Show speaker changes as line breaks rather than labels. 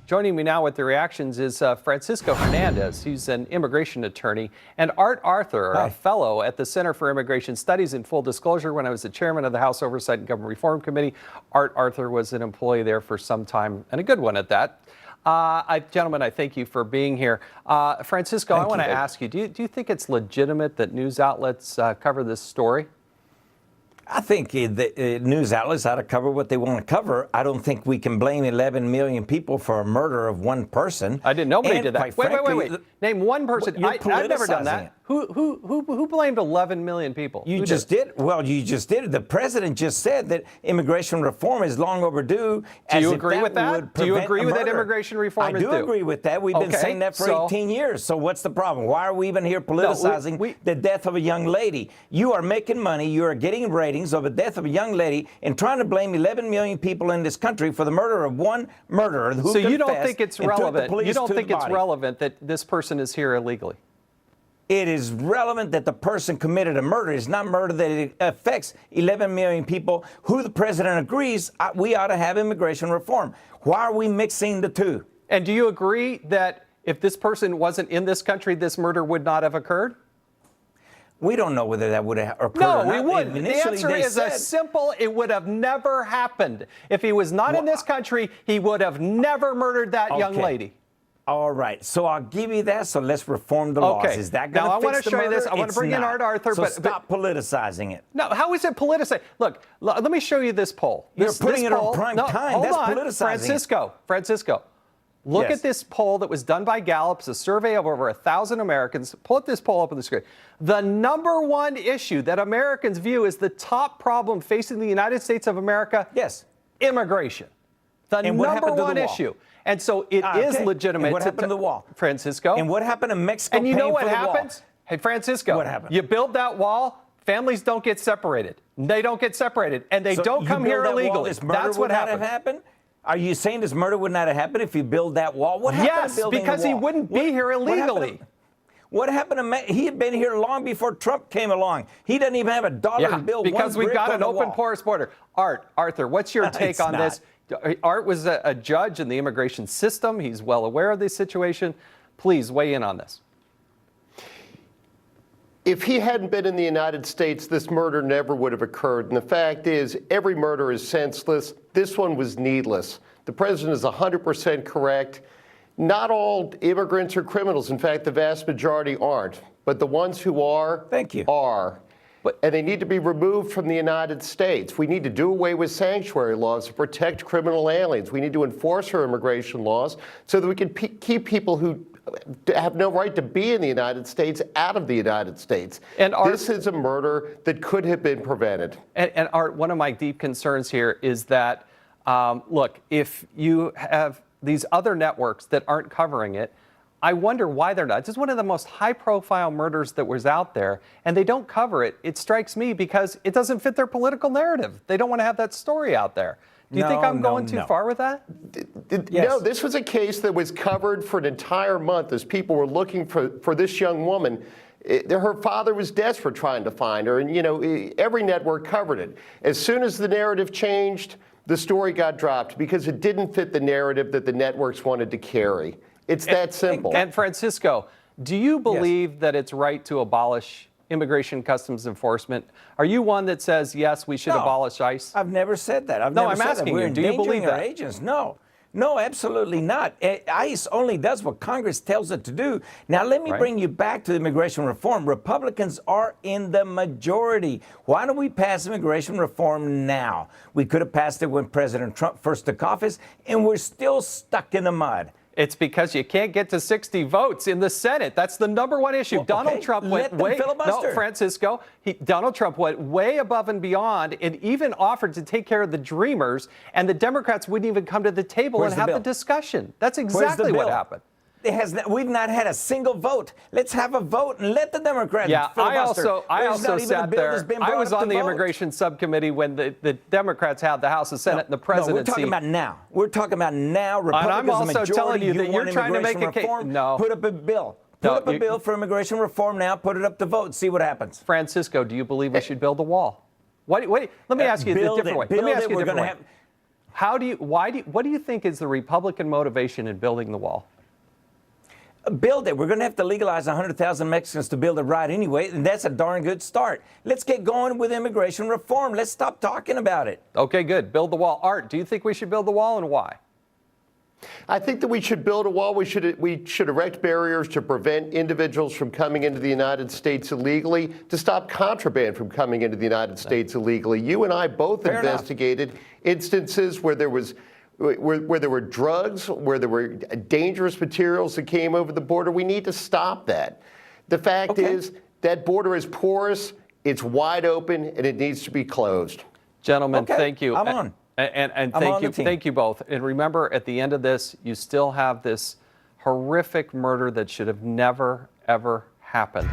Joining me now with the reactions is Francisco Hernandez. He's an immigration attorney, and Art Arthur, a fellow at the Center for Immigration Studies. In full disclosure, when I was the chairman of the House Oversight and Government Reform Committee, Art Arthur was an employee there for some time, and a good one at that. Gentlemen, I thank you for being here. Francisco, I want to ask you, do you think it's legitimate that news outlets cover this story?
I think the news outlets ought to cover what they want to cover. I don't think we can blame 11 million people for a murder of one person.
I didn't know nobody did that. Wait. Name one person. I've never done that. Who blamed 11 million people?
You just did. Well, you just did. The president just said that immigration reform is long overdue.
Do you agree with that? Do you agree with that immigration reform is due?
I do agree with that. We've been saying that for 18 years. So what's the problem? Why are we even here politicizing the death of a young lady? You are making money. You are getting ratings of the death of a young lady and trying to blame 11 million people in this country for the murder of one murderer who
confessed. So you don't think it's relevant? You don't think it's relevant that this person is here illegally?
It is relevant that the person committed a murder. It's not murder that it affects 11 million people who the president agrees we ought to have immigration reform. Why are we mixing the two?
And do you agree that if this person wasn't in this country, this murder would not have occurred?
We don't know whether that would have occurred
or not.
No,
we wouldn't. The answer is a simple, it would have never happened. If he was not in this country, he would have never murdered that young lady.
All right, so I'll give you that. So let's reform the laws. Is that going to fix the murder?
Now I want to show you this. I want to bring in Art Arthur.
So stop politicizing it.
No, how is it politicized? Look, let me show you this poll.
You're putting it on prime time. That's politicizing.
Francisco, look at this poll that was done by Gallup, a survey of over 1,000 Americans. Pull this poll up on the screen. The number one issue that Americans view as the top problem facing the United States of America.
Yes.
Immigration. The number one issue. And so it is legitimate.
And what happened to the wall?
Francisco.
And what happened to Mexico?
And you know what happens? Hey, Francisco.
What happened?
You build that wall, families don't get separated. They don't get separated. And they don't come here illegally. That's what happened.
Are you saying this murder would not have happened if you build that wall? What happened to building the wall?
Because he wouldn't be here illegally.
What happened to he had been here long before Trump came along. He doesn't even have a dollar to build one brick on the wall.
Because we've got an open, porous border. Arthur, what's your take on this? Art was a judge in the immigration system. He's well aware of this situation. Please weigh in on this.
If he hadn't been in the United States, this murder never would have occurred. And the fact is, every murder is senseless. This one was needless. The president is 100% correct. Not all immigrants are criminals. In fact, the vast majority aren't. But the ones who are, are. And they need to be removed from the United States. We need to do away with sanctuary laws to protect criminal aliens. We need to enforce our immigration laws so that we can keep people who have no right to be in the United States out of the United States. And this is a murder that could have been prevented.
And Art, one of my deep concerns here is that, look, if you have these other networks that aren't covering it, I wonder why they're not. This is one of the most high-profile murders that was out there, and they don't cover it. It strikes me because it doesn't fit their political narrative. They don't want to have that story out there. Do you think I'm going too far with that?
No, this was a case that was covered for an entire month as people were looking for this young woman. Her father was desperate trying to find her, and, you know, every network covered it. As soon as the narrative changed, the story got dropped because it didn't fit the narrative that the networks wanted to carry. It's that simple.
And Francisco, do you believe that it's right to abolish immigration customs enforcement? Are you one that says, yes, we should abolish ICE?
I've never said that.
I'm asking you, do you believe that?
Agents. No, absolutely not. ICE only does what Congress tells it to do. Now, let me bring you back to immigration reform. Republicans are in the majority. Why don't we pass immigration reform now? We could have passed it when President Trump first took office, and we're still stuck in the mud.
It's because you can't get to 60 votes in the Senate. That's the number one issue.
Well,
Donald Trump went Francisco, Donald Trump went way above and beyond and even offered to take care of the Dreamers, and the Democrats wouldn't even come to the table and have the discussion. That's exactly what happened.
We've not had a single vote. Let's have a vote and let the Democrats
filibuster. I also sat there. I was on the immigration subcommittee when the Democrats had the House, the Senate, and the presidency.
No, we're talking about now. We're talking about now. Republicans,
and I'm also telling you that you're trying to make a case.
No. Put up a bill. Put up a bill for immigration reform now. Put it up to vote. See what happens.
Francisco, do you believe we should build a wall? Let me ask you a different way. Let me ask you a different way. What do you think is the Republican motivation in building the wall?
Build it. We're going to have to legalize 100,000 Mexicans to build it right anyway, and that's a darn good start. Let's get going with immigration reform. Let's stop talking about it.
Okay, good. Build the wall. Art, do you think we should build the wall, and why?
I think that we should build a wall. We should erect barriers to prevent individuals from coming into the United States illegally, to stop contraband from coming into the United States illegally. You and I both investigated instances where there were drugs, where there were dangerous materials that came over the border. We need to stop that. The fact is that border is porous, it's wide open, and it needs to be closed.
Gentlemen, thank you.
I'm on.
And thank you both. And remember, at the end of this, you still have this horrific murder that should have never, ever happened.